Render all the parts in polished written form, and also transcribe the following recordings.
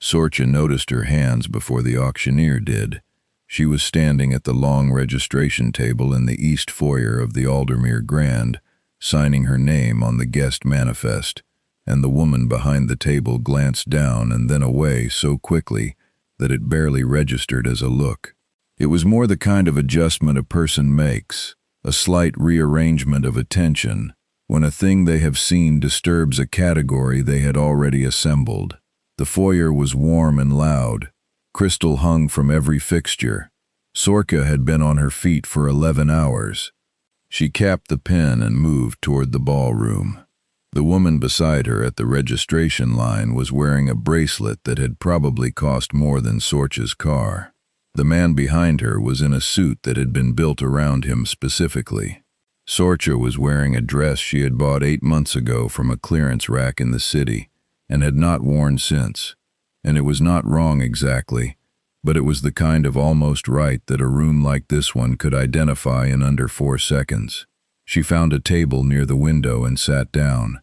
Sorcha noticed her hands before the auctioneer did. She was standing at the long registration table in the east foyer of the Aldermere Grand, signing her name on the guest manifest, and the woman behind the table glanced down and then away so quickly that it barely registered as a look. It was more the kind of adjustment a person makes, a slight rearrangement of attention, when a thing they have seen disturbs a category they had already assembled. The foyer was warm and loud, crystal hung from every fixture. Sorcha had been on her feet for 11 hours. She capped the pen and moved toward the ballroom. The woman beside her at the registration line was wearing a bracelet that had probably cost more than Sorcha's car. The man behind her was in a suit that had been built around him specifically. Sorcha was wearing a dress she had bought 8 months ago from a clearance rack in the city and had not worn since. And it was not wrong exactly, but it was the kind of almost right that a room like this one could identify in under 4 seconds. She found a table near the window and sat down.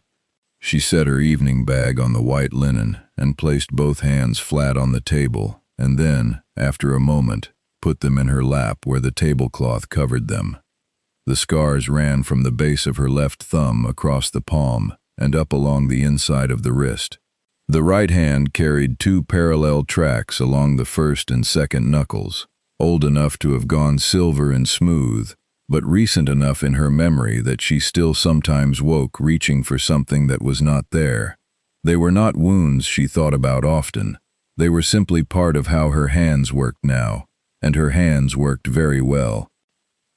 She set her evening bag on the white linen and placed both hands flat on the table, and then, after a moment, put them in her lap where the tablecloth covered them. The scars ran from the base of her left thumb across the palm and up along the inside of the wrist. The right hand carried 2 parallel tracks along the first and second knuckles, old enough to have gone silver and smooth, but recent enough in her memory that she still sometimes woke reaching for something that was not there. They were not wounds she thought about often. They were simply part of how her hands worked now, and her hands worked very well.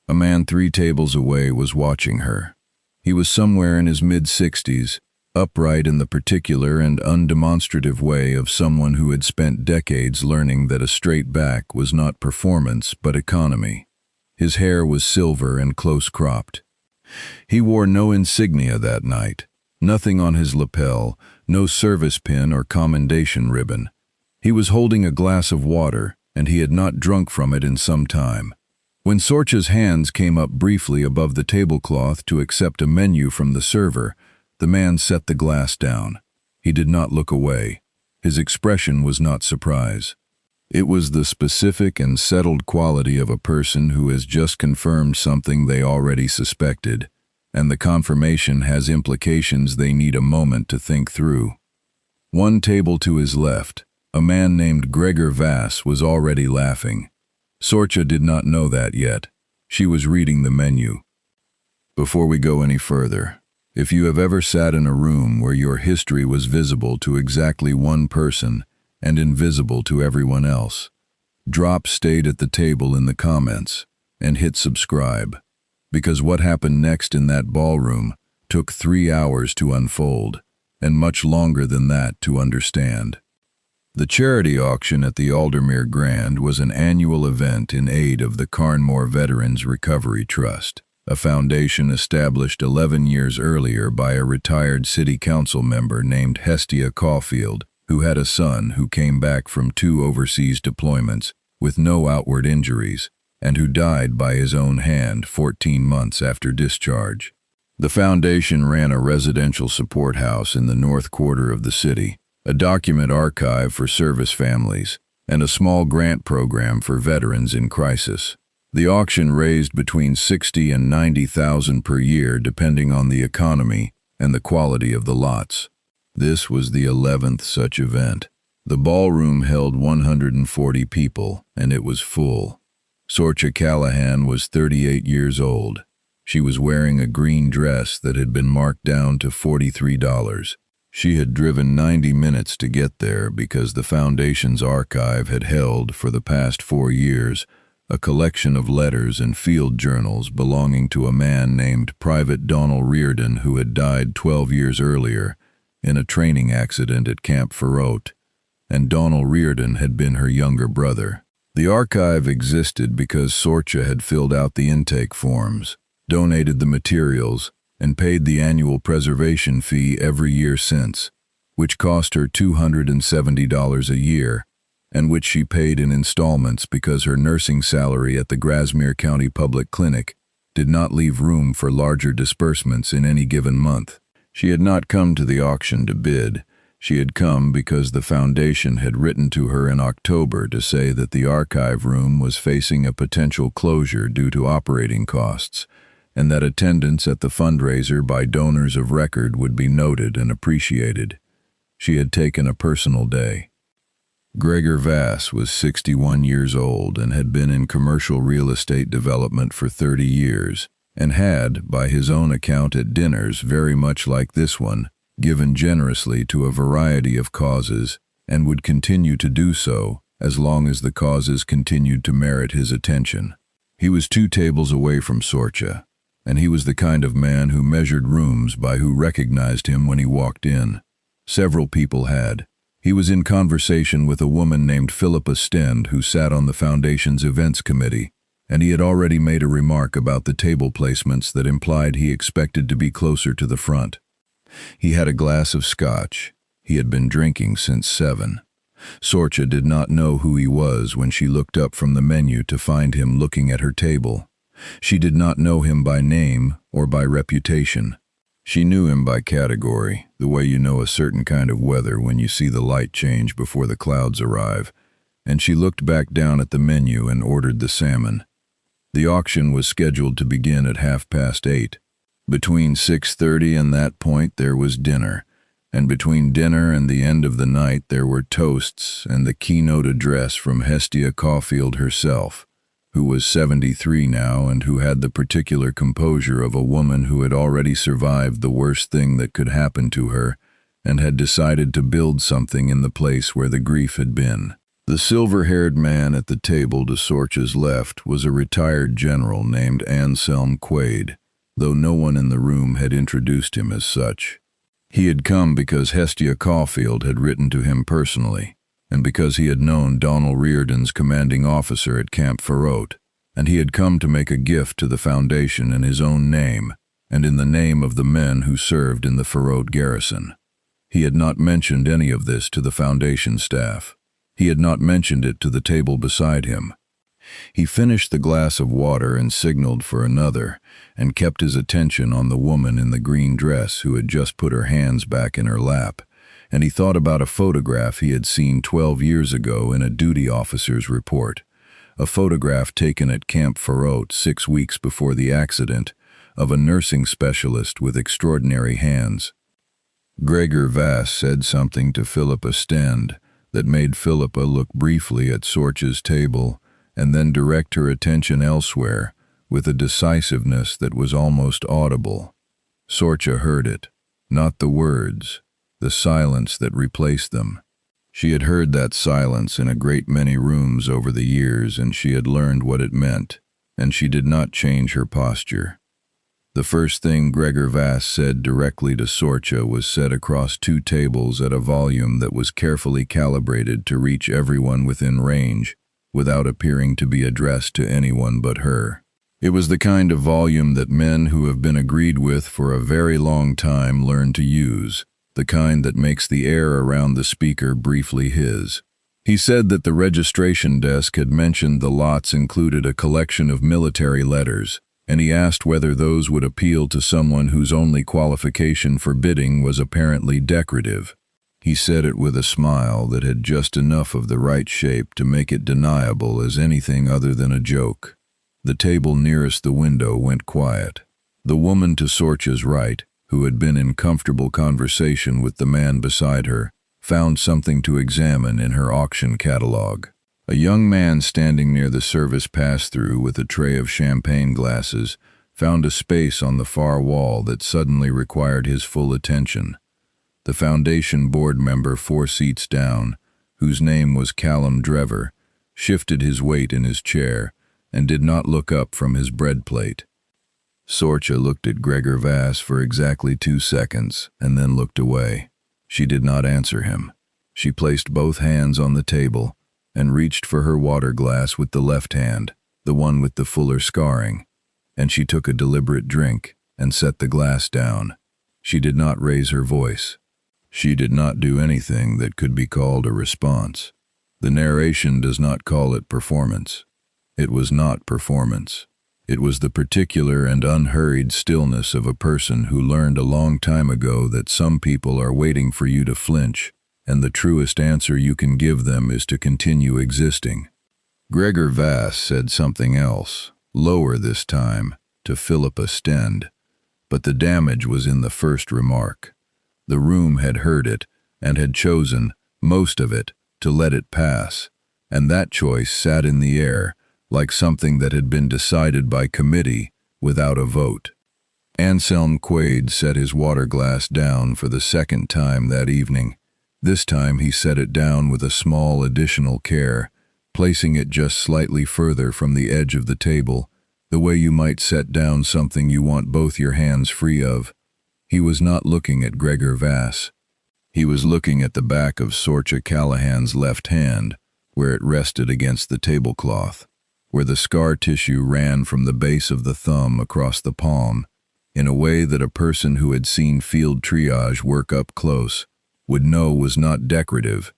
A man 3 tables away was watching her. He was somewhere in his mid-60s, upright in the particular and undemonstrative way of someone who had spent decades learning that a straight back was not performance but economy. His hair was silver and close-cropped. He wore no insignia that night, nothing on his lapel, no service pin or commendation ribbon. He was holding a glass of water, and he had not drunk from it in some time. When Sorcha's hands came up briefly above the tablecloth to accept a menu from the server, the man set the glass down. He did not look away. His expression was not surprise. It was the specific and settled quality of a person who has just confirmed something they already suspected, and the confirmation has implications they need a moment to think through. 1 table to his left, a man named Gregor Vass was already laughing. Sorcha did not know that yet. She was reading the menu. Before we go any further, if you have ever sat in a room where your history was visible to exactly one person and invisible to everyone else, drop "stayed at the table" in the comments and hit subscribe, because what happened next in that ballroom took 3 hours to unfold and much longer than that to understand. The charity auction at the Aldermere Grand was an annual event in aid of the Carnmore Veterans Recovery Trust, a foundation established 11 years earlier by a retired city council member named Hestia Caulfield, who had a son who came back from 2 overseas deployments with no outward injuries, and who died by his own hand 14 months after discharge. The foundation ran a residential support house in the north quarter of the city, a document archive for service families, and a small grant program for veterans in crisis. The auction raised between $60,000 and $90,000 per year depending on the economy and the quality of the lots. This was the 11th such event. The ballroom held 140 people, and it was full. Sorcha Callahan was 38 years old. She was wearing a green dress that had been marked down to $43. She had driven 90 minutes to get there because the Foundation's archive had held, for the past 4 years, a collection of letters and field journals belonging to a man named Private Donald Reardon who had died 12 years earlier in a training accident at Camp Ferrot, and Donald Reardon had been her younger brother. The archive existed because Sorcha had filled out the intake forms, donated the materials, and paid the annual preservation fee every year since, which cost her $270 a year, and which she paid in installments because her nursing salary at the Grasmere County Public Clinic did not leave room for larger disbursements in any given month. She had not come to the auction to bid. She had come because the Foundation had written to her in October to say that the archive room was facing a potential closure due to operating costs, and that attendance at the fundraiser by donors of record would be noted and appreciated. She had taken a personal day. Gregor Vass was 61 years old and had been in commercial real estate development for 30 years, and had, by his own account at dinners very much like this one, given generously to a variety of causes, and would continue to do so as long as the causes continued to merit his attention. He was 2 tables away from Sorcha, and he was the kind of man who measured rooms by who recognized him when he walked in. Several people had. He was in conversation with a woman named Philippa Stend who sat on the Foundation's events committee, and he had already made a remark about the table placements that implied he expected to be closer to the front. He had a glass of scotch. He had been drinking since 7. Sorcha did not know who he was when she looked up from the menu to find him looking at her table. She did not know him by name or by reputation. She knew him by category, the way you know a certain kind of weather when you see the light change before the clouds arrive, and she looked back down at the menu and ordered the salmon. The auction was scheduled to begin at 8:30. Between 6:30 and that point there was dinner, and between dinner and the end of the night there were toasts and the keynote address from Hestia Caulfield herself, who was 73 now and who had the particular composure of a woman who had already survived the worst thing that could happen to her and had decided to build something in the place where the grief had been. The silver-haired man at the table to Sorcha's left was a retired general named Anselm Quaid, though no one in the room had introduced him as such. He had come because Hestia Caulfield had written to him personally, and because he had known Donald Reardon's commanding officer at Camp Farrote, and he had come to make a gift to the Foundation in his own name, and in the name of the men who served in the Farrote garrison. He had not mentioned any of this to the Foundation staff. He had not mentioned it to the table beside him. He finished the glass of water and signaled for another, and kept his attention on the woman in the green dress who had just put her hands back in her lap, and he thought about a photograph he had seen 12 years ago in a duty officer's report, a photograph taken at Camp Farrote 6 weeks before the accident of a nursing specialist with extraordinary hands. Gregor Vass said something to Philippa Stend that made Philippa look briefly at Sorcha's table and then direct her attention elsewhere with a decisiveness that was almost audible. Sorcha heard it, not the words, the silence that replaced them. She had heard that silence in a great many rooms over the years, and she had learned what it meant, and she did not change her posture. The first thing Gregor Vass said directly to Sorcha was said across 2 tables at a volume that was carefully calibrated to reach everyone within range, without appearing to be addressed to anyone but her. It was the kind of volume that men who have been agreed with for a very long time learn to use, the kind that makes the air around the speaker briefly his. He said that the registration desk had mentioned the lots included a collection of military letters, and he asked whether those would appeal to someone whose only qualification for bidding was apparently decorative. He said it with a smile that had just enough of the right shape to make it deniable as anything other than a joke. The table nearest the window went quiet. The woman to Sorcha's right, who had been in comfortable conversation with the man beside her, found something to examine in her auction catalog. A young man standing near the service pass-through with a tray of champagne glasses found a space on the far wall that suddenly required his full attention. The Foundation board member 4 seats down, whose name was Callum Drever, shifted his weight in his chair and did not look up from his bread plate. Sorcha looked at Gregor Vass for exactly 2 seconds and then looked away. She did not answer him. She placed both hands on the table and reached for her water glass with the left hand, the one with the fuller scarring, and she took a deliberate drink and set the glass down. She did not raise her voice. She did not do anything that could be called a response. The narration does not call it performance. It was not performance. It was the particular and unhurried stillness of a person who learned a long time ago that some people are waiting for you to flinch, and the truest answer you can give them is to continue existing. Gregor Vass said something else, lower this time, to Philippa Stend, but the damage was in the first remark. The room had heard it, and had chosen, most of it, to let it pass, and that choice sat in the air, like something that had been decided by committee, without a vote. Anselm Quaid set his water glass down for the second time that evening. This time he set it down with a small additional care, placing it just slightly further from the edge of the table, the way you might set down something you want both your hands free of. He was not looking at Gregor Vass. He was looking at the back of Sorcha Callahan's left hand, where it rested against the tablecloth, where the scar tissue ran from the base of the thumb across the palm, in a way that a person who had seen field triage work up close would know was not decorative,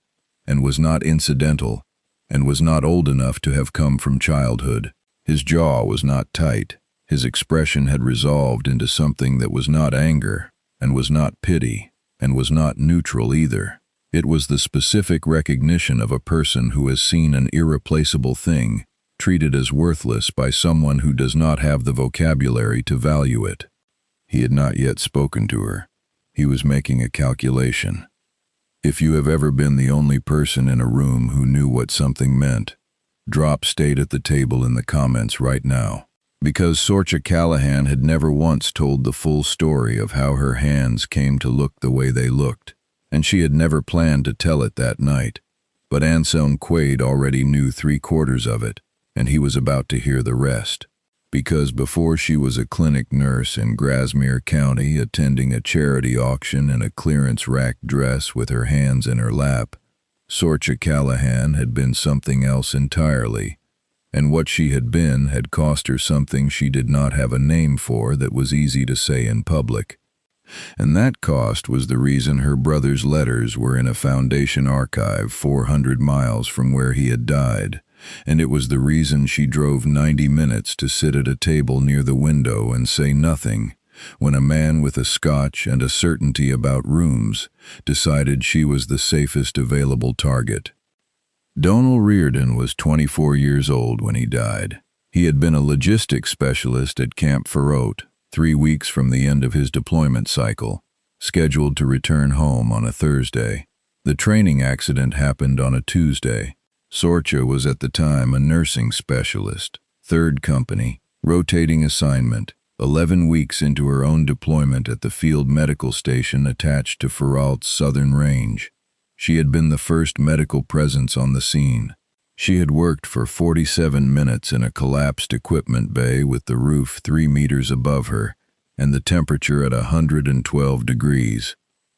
and was not incidental, and was not old enough to have come from childhood. His jaw was not tight. His expression had resolved into something that was not anger, and was not pity, and was not neutral either. It was the specific recognition of a person who has seen an irreplaceable thing treated as worthless by someone who does not have the vocabulary to value it. He had not yet spoken to her. He was making a calculation. If you have ever been the only person in a room who knew what something meant, drop "stayed at the table" in the comments right now. Because Sorcha Callahan had never once told the full story of how her hands came to look the way they looked, and she had never planned to tell it that night. But Anselm Quaid already knew 3/4 of it, and he was about to hear the rest. Because before she was a clinic nurse in Grasmere County attending a charity auction in a clearance rack dress with her hands in her lap, Sorcha Callahan had been something else entirely, and what she had been had cost her something she did not have a name for that was easy to say in public. And that cost was the reason her brother's letters were in a Foundation archive 400 miles from where he had died, and it was the reason she drove 90 minutes to sit at a table near the window and say nothing, when a man with a scotch and a certainty about rooms decided she was the safest available target. Donal Reardon was 24 years old when he died. He had been a logistics specialist at Camp Ferrote, 3 weeks from the end of his deployment cycle, scheduled to return home on a Thursday. The training accident happened on a Tuesday. Sorcha was at the time a nursing specialist, 3rd Company, rotating assignment, 11 weeks into her own deployment at the field medical station attached to Ferralt's southern range. She had been the first medical presence on the scene. She had worked for 47 minutes in a collapsed equipment bay with the roof 3 meters above her and the temperature at 112 degrees,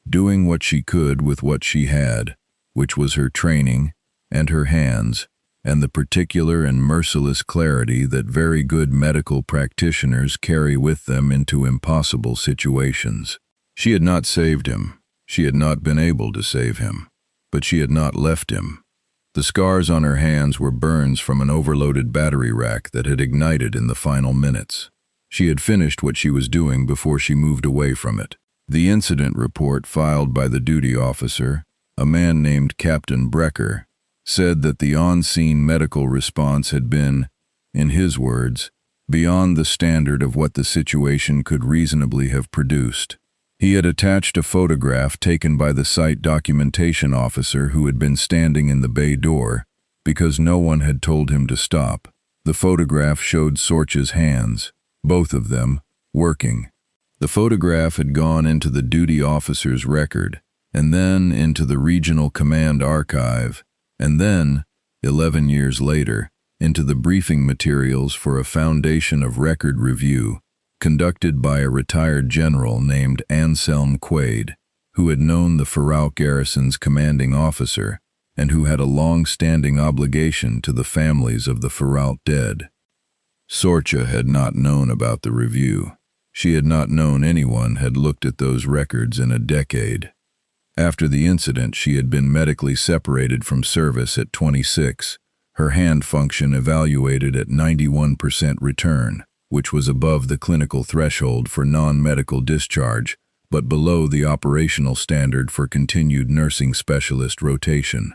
doing what she could with what she had, which was her training and her hands, and the particular and merciless clarity that very good medical practitioners carry with them into impossible situations. She had not saved him. She had not been able to save him. But she had not left him. The scars on her hands were burns from an overloaded battery rack that had ignited in the final minutes. She had finished what she was doing before she moved away from it. The incident report filed by the duty officer, a man named Captain Brecker, said that the on-scene medical response had been, in his words, beyond the standard of what the situation could reasonably have produced. He had attached a photograph taken by the site documentation officer who had been standing in the bay door because no one had told him to stop. The photograph showed Sorcha's hands, both of them, working. The photograph had gone into the duty officer's record, and then into the regional command archive, and then, 11 years later, into the briefing materials for a Foundation of Record review conducted by a retired general named Anselm Quaid, who had known the Ferrallt Garrison's commanding officer and who had a long-standing obligation to the families of the Ferrallt dead. Sorcha had not known about the review. She had not known anyone had looked at those records in a decade. After the incident, she had been medically separated from service at 26, her hand function evaluated at 91% return. which was above the clinical threshold for non-medical discharge, but below the operational standard for continued nursing specialist rotation.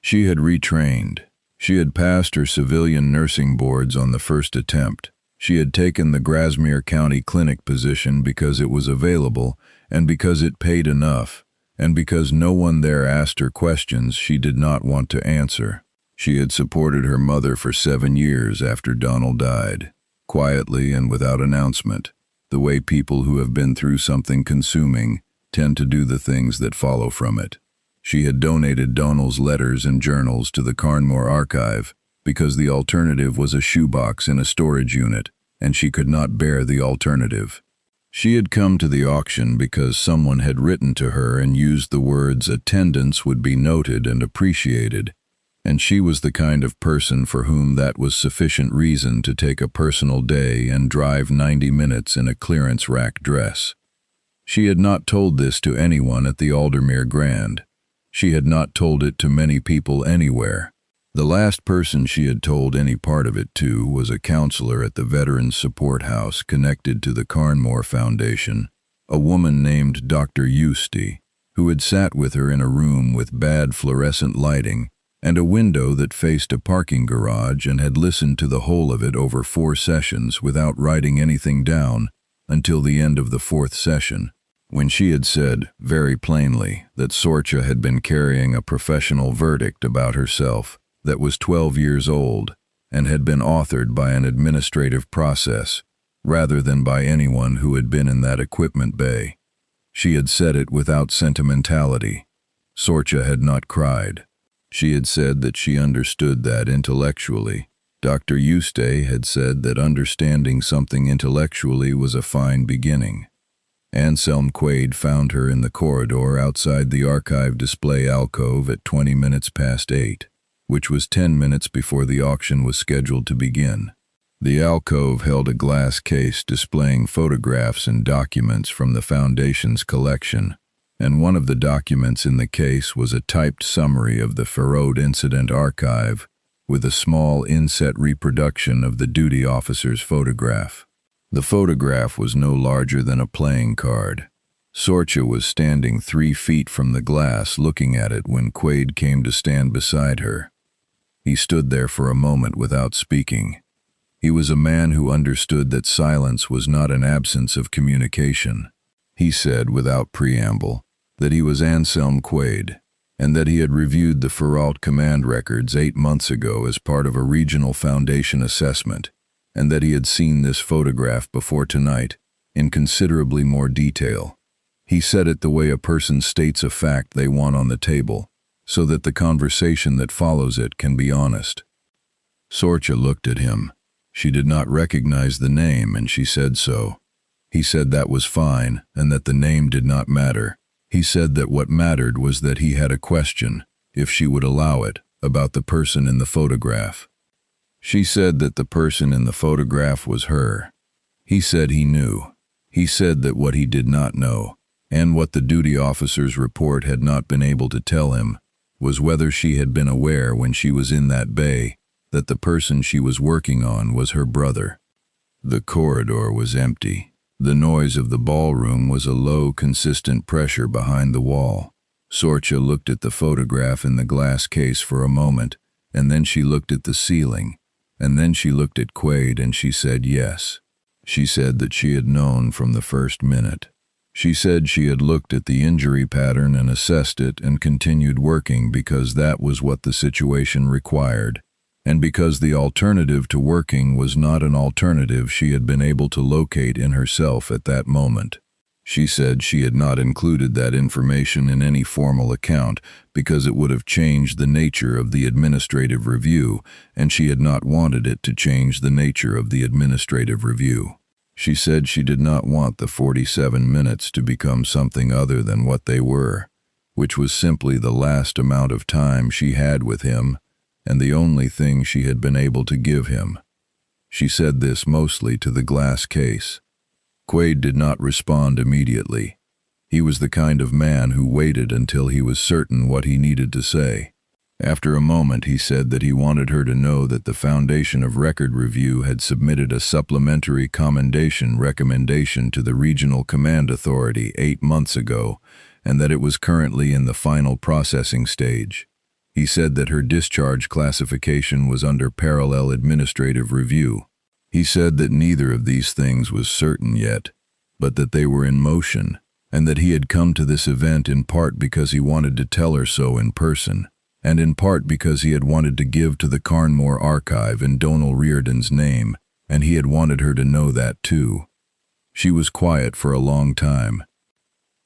She had retrained. She had passed her civilian nursing boards on the first attempt. She had taken the Grasmere County Clinic position because it was available and because it paid enough, and because no one there asked her questions she did not want to answer. She had supported her mother for 7 years after Donald died, quietly and without announcement, the way people who have been through something consuming tend to do the things that follow from it. She had donated Donald's letters and journals to the Carnmore Archive because the alternative was a shoebox in a storage unit, and she could not bear the alternative. She had come to the auction because someone had written to her and used the words "attendance would be noted and appreciated," and she was the kind of person for whom that was sufficient reason to take a personal day and drive 90 minutes in a clearance rack dress. She had not told this to anyone at the Aldermere Grand. She had not told it to many people anywhere. The last person she had told any part of it to was a counselor at the Veterans Support House connected to the Carnmore Foundation, a woman named Dr. Eustace, who had sat with her in a room with bad fluorescent lighting and a window that faced a parking garage, and had listened to the whole of it over 4 sessions without writing anything down until the end of the 4th session, when she had said, very plainly, that Sorcha had been carrying a professional verdict about herself that was 12 years old and had been authored by an administrative process rather than by anyone who had been in that equipment bay. She had said it without sentimentality. Sorcha had not cried. She had said that she understood that intellectually. Dr. Eustace had said that understanding something intellectually was a fine beginning. Anselm Quaid found her in the corridor outside the archive display alcove at 20 minutes past 8, which was 10 minutes before the auction was scheduled to begin. The alcove held a glass case displaying photographs and documents from the Foundation's collection, and one of the documents in the case was a typed summary of the Farode Incident Archive with a small inset reproduction of the duty officer's photograph. The photograph was no larger than a playing card. Sorcha was standing 3 feet from the glass looking at it when Quaid came to stand beside her. He stood there for a moment without speaking. He was a man who understood that silence was not an absence of communication. He said, without preamble, that he was Anselm Quaid, and that he had reviewed the Ferralt command records 8 months ago as part of a regional Foundation assessment, and that he had seen this photograph before tonight in considerably more detail. He said it the way a person states a fact they want on the table, so that the conversation that follows it can be honest. Sorcha looked at him. She did not recognize the name, and she said so. He said that was fine, and that the name did not matter. He said that what mattered was that he had a question, if she would allow it, about the person in the photograph. She said that the person in the photograph was her. He said he knew. He said that what he did not know, and what the duty officer's report had not been able to tell him, was whether she had been aware when she was in that bay that the person she was working on was her brother. The corridor was empty. The noise of the ballroom was a low, consistent pressure behind the wall. Sorcha looked at the photograph in the glass case for a moment, and then she looked at the ceiling, and then she looked at Quaid, and she said yes. She said that she had known from the first minute. She said she had looked at the injury pattern and assessed it and continued working because that was what the situation required, and because the alternative to working was not an alternative she had been able to locate in herself at that moment. She said she had not included that information in any formal account because it would have changed the nature of the administrative review, and she had not wanted it to change the nature of the administrative review. She said she did not want the 47 minutes to become something other than what they were, which was simply the last amount of time she had with him, and the only thing she had been able to give him. She said this mostly to the glass case. Quaid did not respond immediately. He was the kind of man who waited until he was certain what he needed to say. After a moment, he said that he wanted her to know that the Foundation of Record Review had submitted a supplementary commendation recommendation to the Regional Command Authority 8 months ago, and that it was currently in the final processing stage. He said that her discharge classification was under parallel administrative review. He said that neither of these things was certain yet, but that they were in motion, and that he had come to this event in part because he wanted to tell her so in person, and in part because he had wanted to give to the Carnmore Archive in Donal Riordan's name, and he had wanted her to know that too. She was quiet for a long time.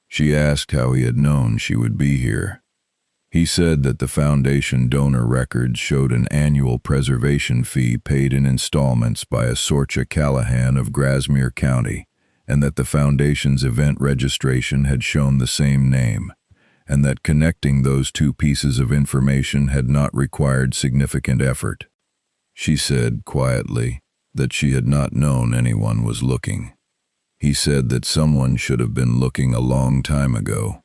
She asked how he had known she would be here. He said that the Foundation donor records showed an annual preservation fee paid in installments by a Sorcha Callahan of Grasmere County, and that the Foundation's event registration had shown the same name, and that connecting those two pieces of information had not required significant effort. She said, quietly, that she had not known anyone was looking. He said that someone should have been looking a long time ago.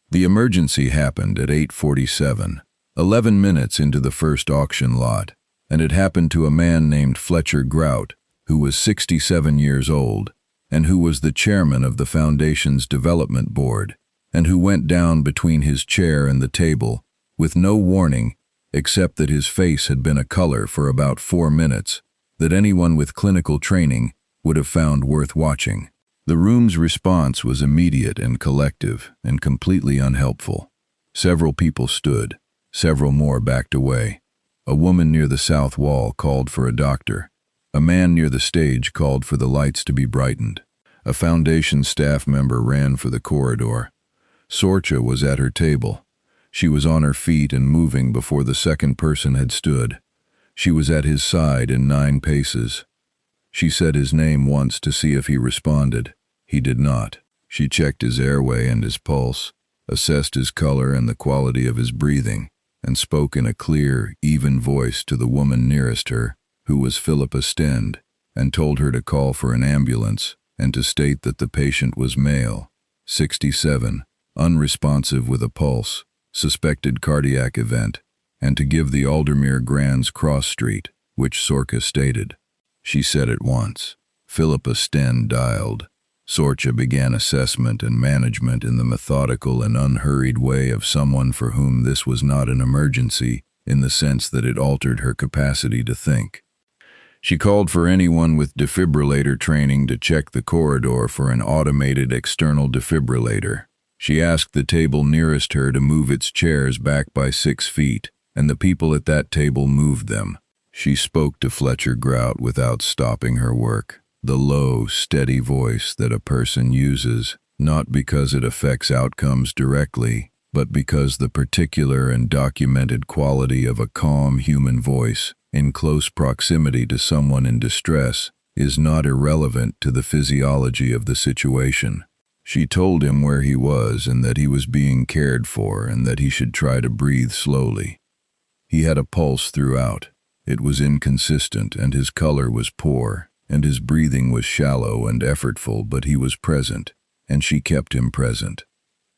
The emergency happened at 8:47, 11 minutes into the first auction lot, and it happened to a man named Fletcher Grout, who was 67 years old, and who was the chairman of the Foundation's Development Board, and who went down between his chair and the table, with no warning, except that his face had been a color for about 4 minutes, that anyone with clinical training would have found worth watching. The room's response was immediate and collective, and completely unhelpful. Several people stood, several more backed away. A woman near the south wall called for a doctor. A man near the stage called for the lights to be brightened. A Foundation staff member ran for the corridor. Sorcha was at her table. She was on her feet and moving before the second person had stood. She was at his side in 9 paces. She said his name once to see if he responded. He did not. She checked his airway and his pulse, assessed his color and the quality of his breathing, and spoke in a clear, even voice to the woman nearest her, who was Philippa Stend, and told her to call for an ambulance and to state that the patient was male, 67, unresponsive with a pulse, suspected cardiac event, and to give the Aldermere Grands Cross Street, which Sorcha stated. She said at once. Philippa Stend dialed. Sorcha began assessment and management in the methodical and unhurried way of someone for whom this was not an emergency, in the sense that it altered her capacity to think. She called for anyone with defibrillator training to check the corridor for an automated external defibrillator. She asked the table nearest her to move its chairs back by 6 feet, and the people at that table moved them. She spoke to Fletcher Grout without stopping her work, the low, steady voice that a person uses, not because it affects outcomes directly, but because the particular and documented quality of a calm human voice, in close proximity to someone in distress, is not irrelevant to the physiology of the situation. She told him where he was and that he was being cared for and that he should try to breathe slowly. He had a pulse throughout. It was inconsistent and his color was poor, and his breathing was shallow and effortful, but he was present, and she kept him present.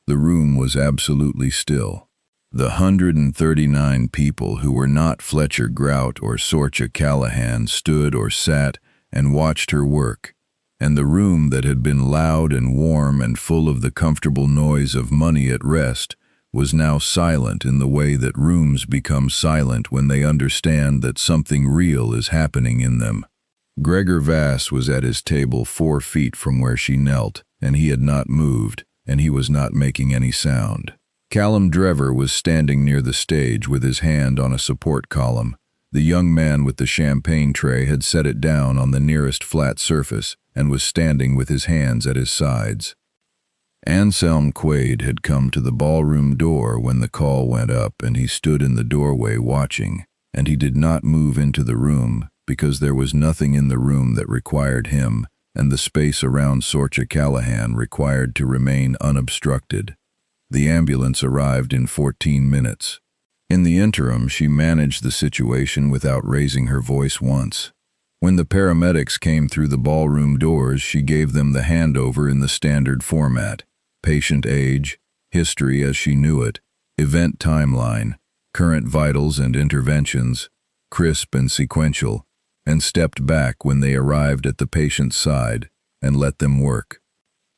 The room was absolutely still. The 139 people who were not Fletcher Grout or Sorcha Callahan stood or sat and watched her work, and the room that had been loud and warm and full of the comfortable noise of money at rest was now silent in the way that rooms become silent when they understand that something real is happening in them. Gregor Vass was at his table 4 feet from where she knelt, and he had not moved, and he was not making any sound. Callum Drever was standing near the stage with his hand on a support column. The young man with the champagne tray had set it down on the nearest flat surface and was standing with his hands at his sides. Anselm Quaid had come to the ballroom door when the call went up, and he stood in the doorway watching, and he did not move into the room because there was nothing in the room that required him, and the space around Sorcha Callahan required to remain unobstructed. The ambulance arrived in 14 minutes. In the interim, she managed the situation without raising her voice once. When the paramedics came through the ballroom doors, she gave them the handover in the standard format: patient age, history as she knew it, event timeline, current vitals and interventions, crisp and sequential, and stepped back when they arrived at the patient's side and let them work.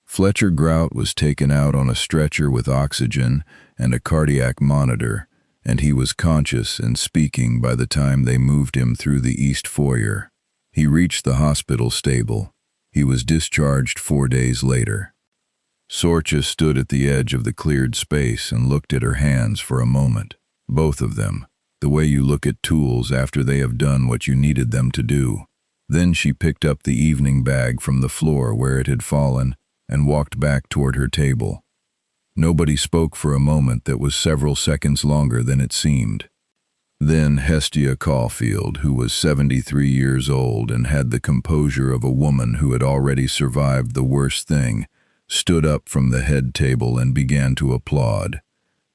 Fletcher Grout was taken out on a stretcher with oxygen and a cardiac monitor, and he was conscious and speaking by the time they moved him through the east foyer. He reached the hospital stable. He was discharged 4 days later. Sorcha stood at the edge of the cleared space and looked at her hands for a moment. Both of them, the way you look at tools after they have done what you needed them to do. Then she picked up the evening bag from the floor where it had fallen and walked back toward her table. Nobody spoke for a moment that was several seconds longer than it seemed. Then Hestia Caulfield, who was 73 years old and had the composure of a woman who had already survived the worst thing, stood up from the head table and began to applaud.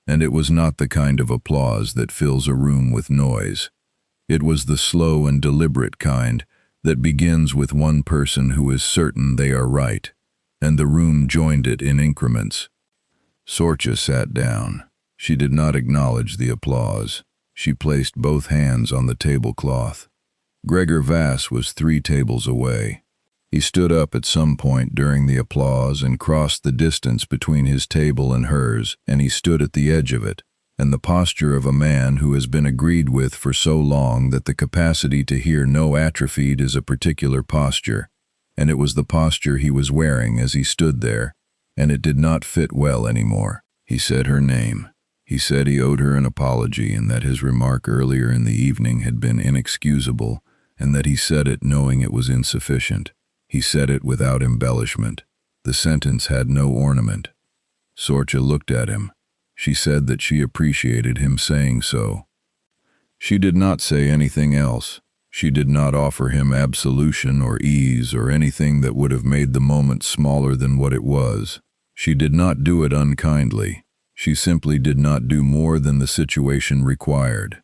And it was not the kind of applause that fills a room with noise. It was the slow and deliberate kind that begins with one person who is certain they are right, and the room joined it in increments. Sorcha sat down. She did not acknowledge the applause. She placed both hands on the tablecloth. Gregor Vass was 3 tables away. He stood up at some point during the applause and crossed the distance between his table and hers, and he stood at the edge of it, and the posture of a man who has been agreed with for so long that the capacity to hear no atrophied is a particular posture, and it was the posture he was wearing as he stood there, and it did not fit well anymore. He said her name. He said he owed her an apology and that his remark earlier in the evening had been inexcusable, and that he said it knowing it was insufficient. He said it without embellishment. The sentence had no ornament. Sorcha looked at him. She said that she appreciated him saying so. She did not say anything else. She did not offer him absolution or ease or anything that would have made the moment smaller than what it was. She did not do it unkindly. She simply did not do more than the situation required.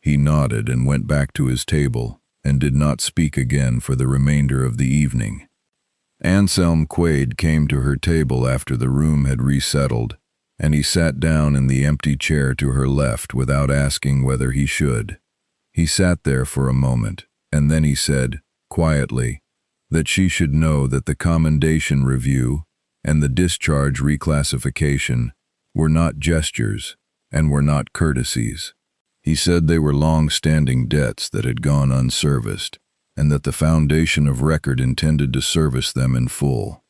He nodded and went back to his table and did not speak again for the remainder of the evening. Anselm Quaid came to her table after the room had resettled, and he sat down in the empty chair to her left without asking whether he should. He sat there for a moment, and then he said, quietly, that she should know that the commendation review and the discharge reclassification were not gestures and were not courtesies. He said they were long-standing debts that had gone unserviced, and that the foundation of record intended to service them in full.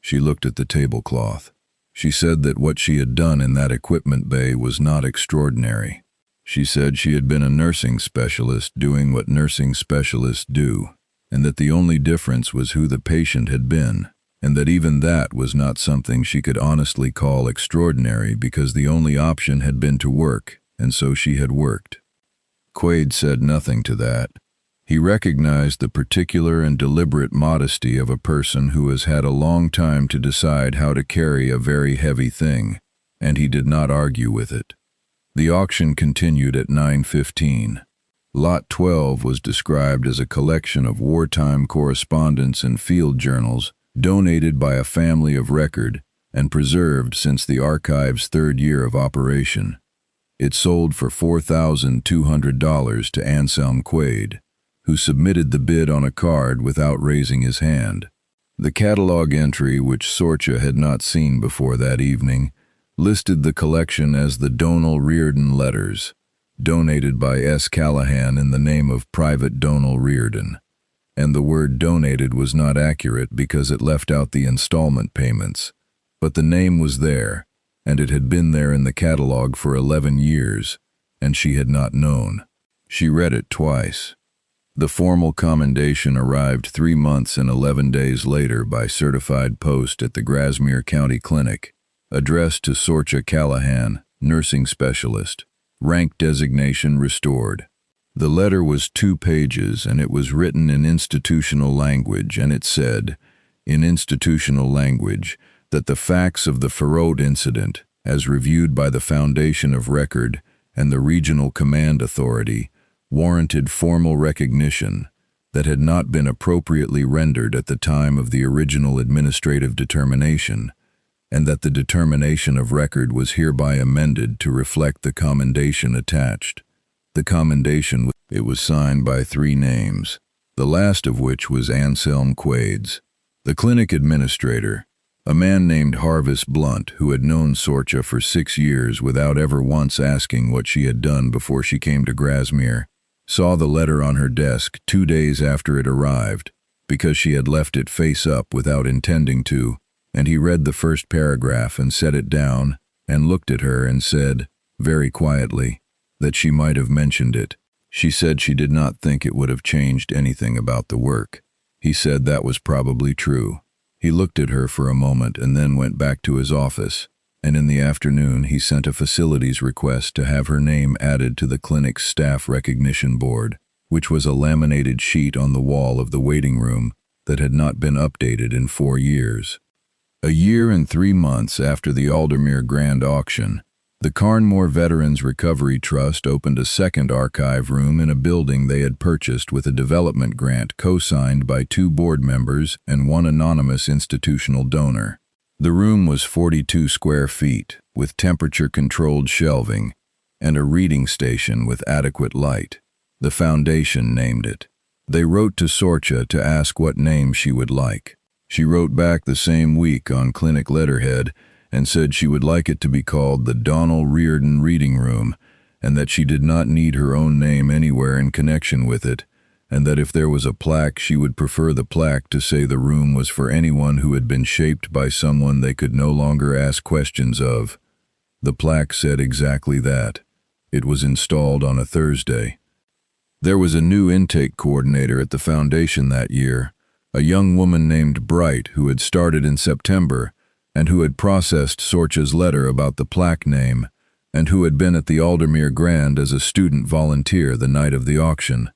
She looked at the tablecloth. She said that what she had done in that equipment bay was not extraordinary. She said she had been a nursing specialist doing what nursing specialists do, and that the only difference was who the patient had been, and that even that was not something she could honestly call extraordinary because the only option had been to work, and so she had worked. Quaid said nothing to that. He recognized the particular and deliberate modesty of a person who has had a long time to decide how to carry a very heavy thing, and he did not argue with it. The auction continued at 9:15. Lot 12 was described as a collection of wartime correspondence and field journals donated by a family of record and preserved since the archive's 3rd year of operation. It sold for $4,200 to Anselm Quaid, who submitted the bid on a card without raising his hand. The catalog entry, which Sorcha had not seen before that evening, listed the collection as the Donal Reardon Letters, donated by S. Callahan in the name of Private Donal Reardon, and the word donated was not accurate because it left out the installment payments, but the name was there, and it had been there in the catalog for 11 years, and she had not known. She read it twice. The formal commendation arrived 3 months and 11 days later by certified post at the Grasmere County Clinic, addressed to Sorcha Callahan, nursing specialist, rank designation restored. The letter was 2 pages, and it was written in institutional language, and it said, in institutional language, that the facts of the Farode incident, as reviewed by the Foundation of Record and the Regional Command Authority, warranted formal recognition that had not been appropriately rendered at the time of the original administrative determination, and that the determination of record was hereby amended to reflect the commendation attached. The commendation, it was signed by 3 names, the last of which was Anselm Quades. The clinic administrator, a man named Harvis Blunt, who had known Sorcha for 6 years without ever once asking what she had done before she came to Grasmere, saw the letter on her desk 2 days after it arrived, because she had left it face up without intending to, and he read the first paragraph and set it down and looked at her and said, very quietly, that she might have mentioned it. She said she did not think it would have changed anything about the work. He said that was probably true. He looked at her for a moment and then went back to his office, and in the afternoon he sent a facilities request to have her name added to the clinic's staff recognition board, which was a laminated sheet on the wall of the waiting room that had not been updated in 4 years. A year and 3 months after the Aldermere Grand Auction, the Carnmore Veterans Recovery Trust opened a second archive room in a building they had purchased with a development grant co-signed by 2 board members and 1 anonymous institutional donor. The room was 42 square feet, with temperature-controlled shelving, and a reading station with adequate light. The foundation named it. They wrote to Sorcha to ask what name she would like. She wrote back the same week on clinic letterhead and said she would like it to be called the Donald Reardon Reading Room, and that she did not need her own name anywhere in connection with it, and that if there was a plaque she would prefer the plaque to say the room was for anyone who had been shaped by someone they could no longer ask questions of. The plaque said exactly that. It was installed on a Thursday. There was a new intake coordinator at the foundation that year, a young woman named Bright who had started in September, and who had processed Sorcha's letter about the plaque name, and who had been at the Aldermere Grand as a student volunteer the night of the auction,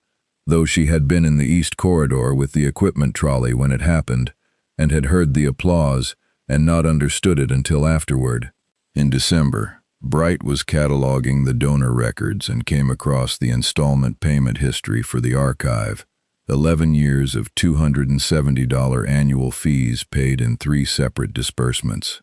though she had been in the East Corridor with the equipment trolley when it happened, and had heard the applause and not understood it until afterward. In December, Bright was cataloging the donor records and came across the installment payment history for the archive, 11 years of $270 annual fees paid in 3 separate disbursements.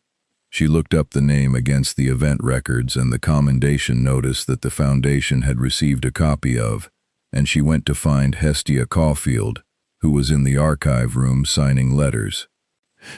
She looked up the name against the event records and the commendation notice that the foundation had received a copy of, and she went to find Hestia Caulfield, who was in the archive room signing letters.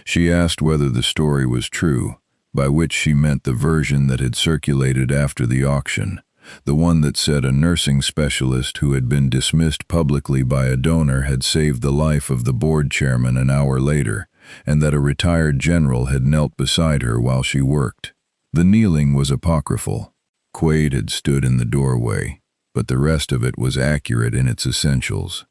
She asked whether the story was true, by which she meant the version that had circulated after the auction, the one that said a nursing specialist who had been dismissed publicly by a donor had saved the life of the board chairman an hour later, and that a retired general had knelt beside her while she worked. The kneeling was apocryphal. Quade had stood in the doorway, but the rest of it was accurate in its essentials.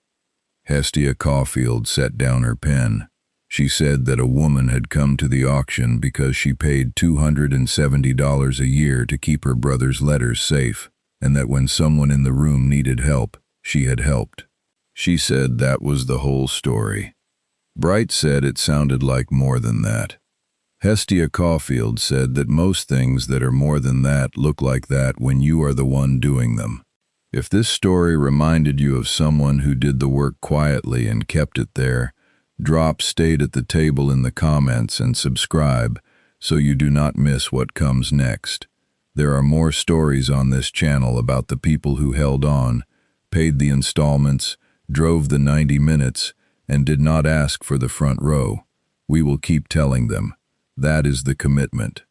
Hestia Caulfield set down her pen. She said that a woman had come to the auction because she paid $270 a year to keep her brother's letters safe, and that when someone in the room needed help, she had helped. She said that was the whole story. Bright said it sounded like more than that. Hestia Caulfield said that most things that are more than that look like that when you are the one doing them. If this story reminded you of someone who did the work quietly and kept it there, drop Stayed at the Table in the comments and subscribe so you do not miss what comes next. There are more stories on this channel about the people who held on, paid the installments, drove the 90 minutes, and did not ask for the front row. We will keep telling them. That is the commitment.